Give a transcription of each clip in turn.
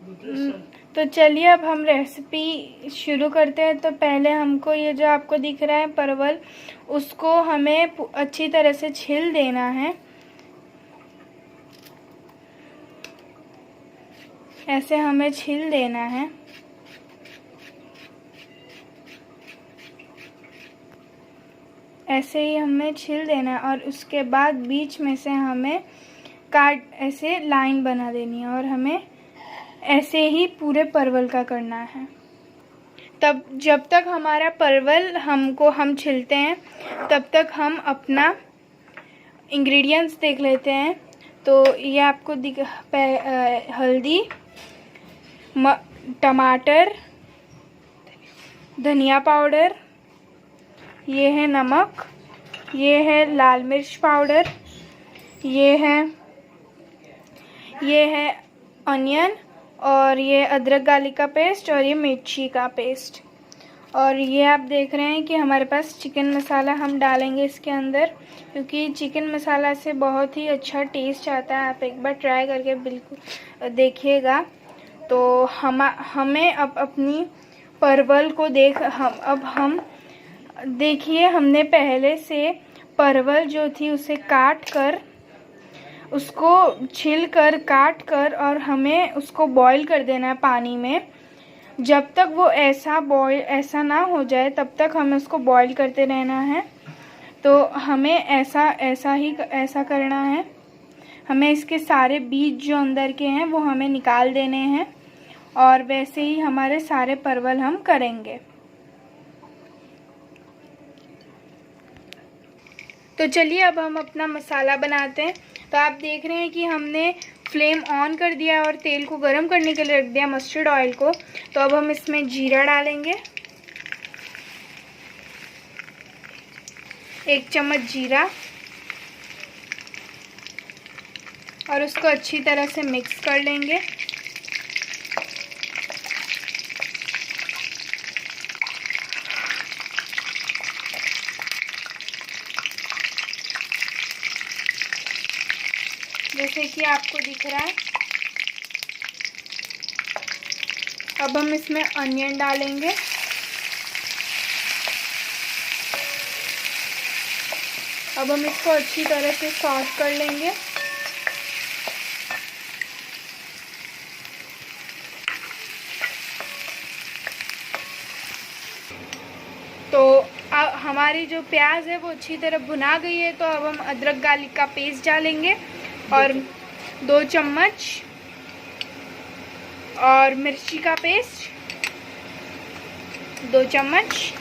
तो चलिए अब हम रेसिपी शुरू करते हैं। तो पहले हमको ये जो आपको दिख रहा है परवल, उसको हमें अच्छी तरह से छील देना है। ऐसे हमें छील देना है। ऐसे ही हमें छील देना है और उसके बाद बीच में से हमें ऐसे लाइन बना देनी है और हमें ऐसे ही पूरे परवल का करना है। तब जब तक हमारा परवल हम छीलते हैं तब तक हम अपना इंग्रेडिएंट्स देख लेते हैं। तो ये आपको हल्दी, टमाटर, धनिया पाउडर, ये है नमक, ये है लाल मिर्च पाउडर, ये है अनियन, और ये अदरक गार्लिक का पेस्ट, और ये मिर्ची का पेस्ट। और ये आप देख रहे हैं कि हमारे पास चिकन मसाला हम डालेंगे इसके अंदर, क्योंकि चिकन मसाला से बहुत ही अच्छा टेस्ट आता है। आप एक बार ट्राई करके बिल्कुल देखिएगा। तो हमें अब अपनी परवल को हम देखिए, हमने पहले से परवल जो थी उसे काट कर, उसको छील कर काट कर, और हमें उसको बॉईल कर देना है पानी में। जब तक वो ऐसा ना हो जाए तब तक हमें उसको बॉईल करते रहना है। तो हमें ऐसा करना है। हमें इसके सारे बीज जो अंदर के हैं वो हमें निकाल देने हैं, और वैसे ही हमारे सारे परवल हम करेंगे। तो चलिए अब हम अपना मसाला बनाते हैं। तो आप देख रहे हैं कि हमने फ्लेम ऑन कर दिया और तेल को गरम करने के लिए रख दिया, मस्टर्ड ऑयल को। तो अब हम इसमें जीरा डालेंगे, 1 चम्मच जीरा, और उसको अच्छी तरह से मिक्स कर लेंगे। जैसे कि आपको दिख रहा है। अब हम इसमें अनियन डालेंगे, अब हम इसको अच्छी तरह से सॉट कर लेंगे। तो अब हमारी जो प्याज है वो अच्छी तरह भुना गई है। तो अब हम अदरक गार्लिक का पेस्ट डालेंगे, और 2 चम्मच, और मिर्ची का पेस्ट 2 चम्मच।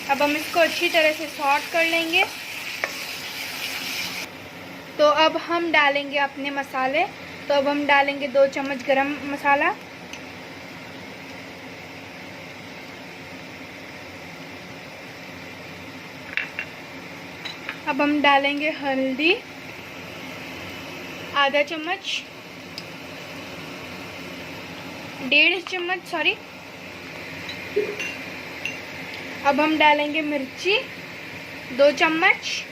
अब हम इसको अच्छी तरह से सॉट कर लेंगे। तो अब हम डालेंगे अपने मसाले। तो अब हम डालेंगे 2 चम्मच गरम मसाला, अब हम डालेंगे हल्दी आधा चम्मच, 1.5 चम्मच सॉरी। अब हम डालेंगे मिर्ची 2 चम्मच,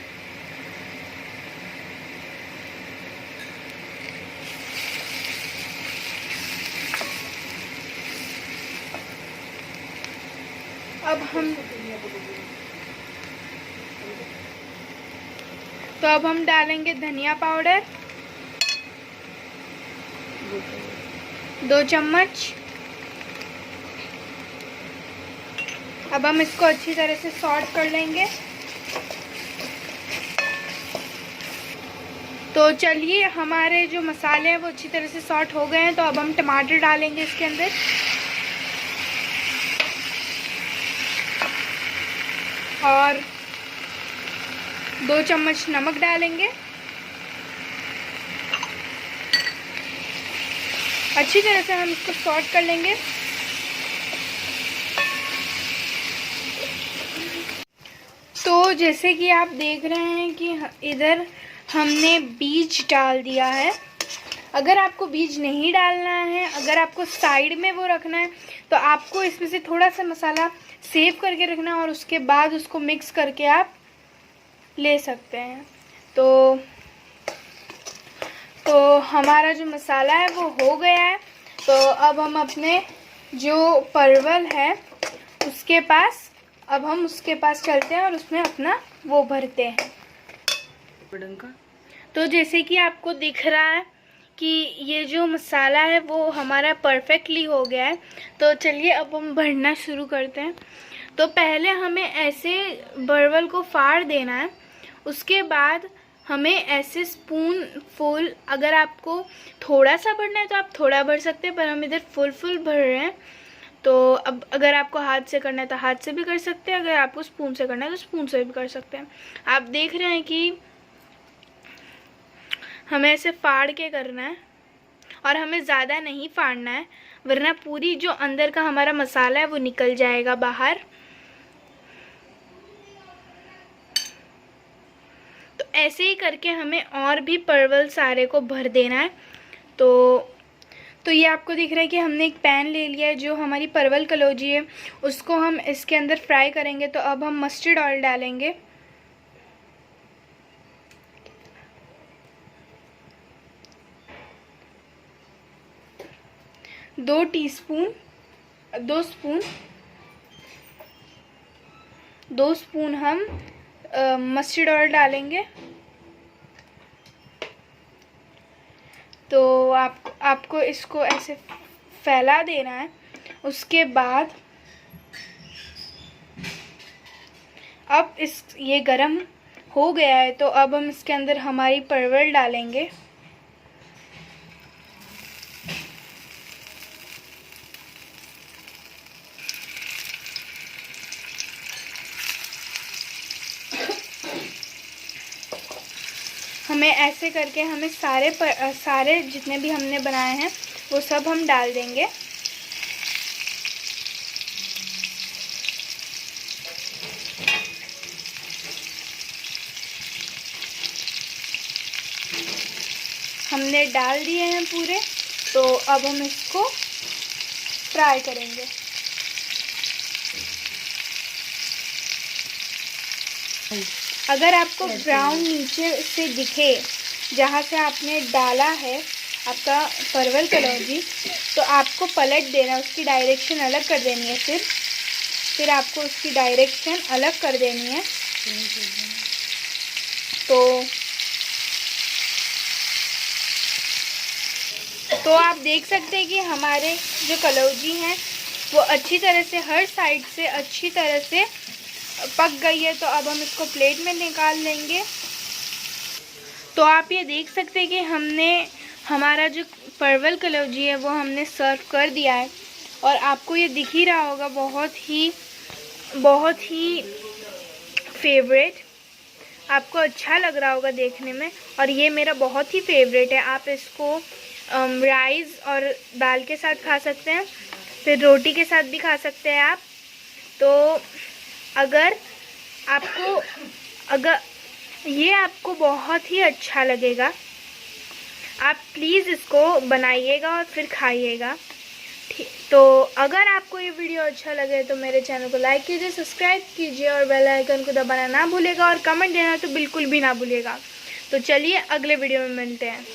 अब हम डालेंगे धनिया पाउडर 2 चम्मच। अब हम इसको अच्छी तरह से सॉट कर लेंगे। तो चलिए, हमारे जो मसाले हैं वो अच्छी तरह से सॉट हो गए हैं। तो अब हम टमाटर डालेंगे इसके अंदर, और 2 चम्मच नमक डालेंगे। अच्छी तरह से हम इसको सॉट कर लेंगे। तो जैसे कि आप देख रहे हैं कि इधर हमने बीज डाल दिया है। अगर आपको बीज नहीं डालना है, अगर आपको साइड में वो रखना है, तो आपको इसमें से थोड़ा सा मसाला सेव करके रखना है और उसके बाद उसको मिक्स करके आप ले सकते हैं। तो तो हमारा जो मसाला है वो हो गया है। तो अब हम अपने जो परवल है उसके पास चलते हैं और उसमें अपना वो भरते हैं। तो जैसे कि आपको दिख रहा है कि ये जो मसाला है वो हमारा परफेक्टली हो गया है। तो चलिए अब हम भरना शुरू करते हैं। तो पहले हमें ऐसे परवल को फाड़ देना है, उसके बाद हमें ऐसे स्पून फुल, अगर आपको थोड़ा सा भरना है तो आप थोड़ा भर सकते हैं, पर हम इधर फुल भर रहे हैं। तो अब अगर आपको हाथ से करना है तो हाथ से भी कर सकते हैं, अगर आपको स्पून से करना है तो स्पून से भी कर सकते हैं। आप देख रहे हैं कि हमें ऐसे फाड़ के करना है और हमें ज़्यादा नहीं फाड़ना है, वरना पूरी जो अंदर का हमारा मसाला है वो निकल जाएगा बाहर। तो ऐसे ही करके हमें और भी परवल सारे को भर देना है। तो ये आपको दिख रहा है कि हमने एक पैन ले लिया है। जो हमारी परवल कलौजी है उसको हम इसके अंदर फ्राई करेंगे। तो अब हम मस्टर्ड ऑयल डालेंगे। दो स्पून हम मस्टर्ड ऑयल डालेंगे। तो आपको इसको ऐसे फैला देना है। उसके बाद अब ये गरम हो गया है, तो अब हम इसके अंदर हमारी परवल डालेंगे। हमें ऐसे करके हमें सारे जितने भी हमने बनाए हैं वो सब हम डाल देंगे। हमने डाल दिए हैं पूरे। तो अब हम इसको फ्राई करेंगे। अगर आपको ब्राउन नीचे से दिखे जहाँ से आपने डाला है आपका परवल कलौजी, तो आपको पलट देना, उसकी डायरेक्शन अलग कर देनी है। फिर आपको उसकी डायरेक्शन अलग कर देनी है। तो आप देख सकते हैं कि हमारे जो कलौजी हैं वो अच्छी तरह से हर साइड से अच्छी तरह से पक गई है। तो अब हम इसको प्लेट में निकाल लेंगे। तो आप ये देख सकते हैं कि हमने हमारा जो परवल कलौजी है वो हमने सर्व कर दिया है। और आपको ये दिख ही रहा होगा बहुत ही फेवरेट, आपको अच्छा लग रहा होगा देखने में। और ये मेरा बहुत ही फेवरेट है। आप इसको राइस और दाल के साथ खा सकते हैं, फिर रोटी के साथ भी खा सकते हैं आप। तो अगर ये आपको बहुत ही अच्छा लगेगा, आप प्लीज़ इसको बनाइएगा और फिर खाइएगा। तो अगर आपको ये वीडियो अच्छा लगे तो मेरे चैनल को लाइक कीजिए, सब्सक्राइब कीजिए और बेल आइकन को दबाना ना भूलिएगा, और कमेंट देना तो बिल्कुल भी ना भूलिएगा। तो चलिए अगले वीडियो में मिलते हैं।